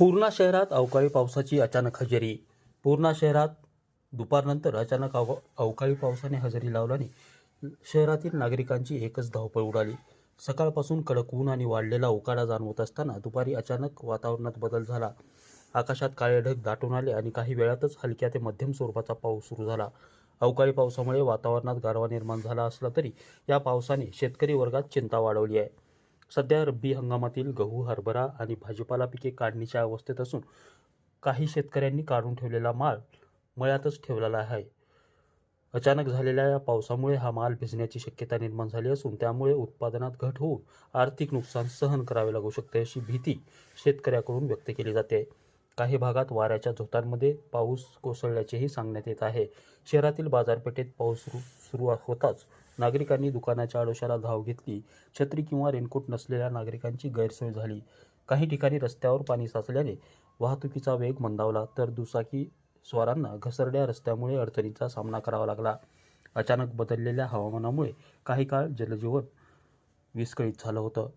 पूर्णा शहरात अवकाळी पावसाची अचानक हजेरी. पूर्णा शहरात दुपारनंतर अचानक अवकाळी पावसाने हजेरी लावल्याने शहरातील नागरिकांची एकच धावपळ उडाली. सकाळपासून कडक ऊन आणि वाढलेला उकाडा जाणवत असताना दुपारी अचानक वातावरणात बदल झाला. आकाशात काळे ढग दाटून आले आणि काही वेळातच हलक्या ते मध्यम स्वरूपाचा पाऊस सुरू झाला. अवकाळी पावसामुळे वातावरणात गारवा निर्माण झाला असला तरी या पावसाने शेतकरी वर्गात चिंता वाढवली आहे. सध्या रब्बी हंगामातील गहू, हरभरा आणि भाजीपाला पिके काढणीच्या अवस्थेत असून काही शेतकऱ्यांनी काढून ठेवलेला माल मळ्यातच ठेवलेला आहे. अचानक झालेल्या या पावसामुळे हा माल भिजण्याची शक्यता निर्माण झाली असून त्यामुळे उत्पादनात घट होऊन आर्थिक नुकसान सहन करावे लागू शकते अशी भीती शेतकऱ्याकडून व्यक्त केली जाते. काही भागात वाऱ्याच्या झोतांमध्ये पाऊस कोसळल्याचेही सांगण्यात येत आहे. शहरातील बाजारपेठेत पाऊस सुरू होताच नागरिकांनी दुकानाच्या आडोशाला धाव घेतली. छत्री किंवा रेनकोट नसलेल्या नागरिकांची गैरसोय झाली. काही ठिकाणी रस्त्यावर पाणी साचल्याने वाहतुकीचा वेग मंदावला तर दुचाकी स्वारांना घसरड्या रस्त्यामुळे अडचणींचा सामना करावा लागला. अचानक बदललेल्या हवामानामुळे काही काळ जनजीवन विस्कळीत झालं होतं.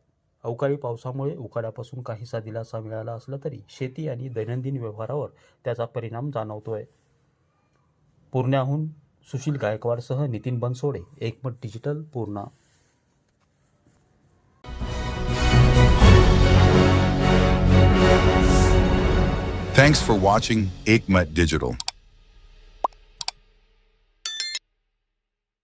अवकाळी पावसामुळे उकाड्यापासून काहीसा दिलासा मिळाला असला तरी शेती आणि दैनंदिन व्यवहारावर त्याचा परिणाम जाणवतोय. पूर्ण्याहून सुशील गायकवाडसह नितीन बनसोडे, एकमत digital, Purna. Thanks for watching Ekmat Digital.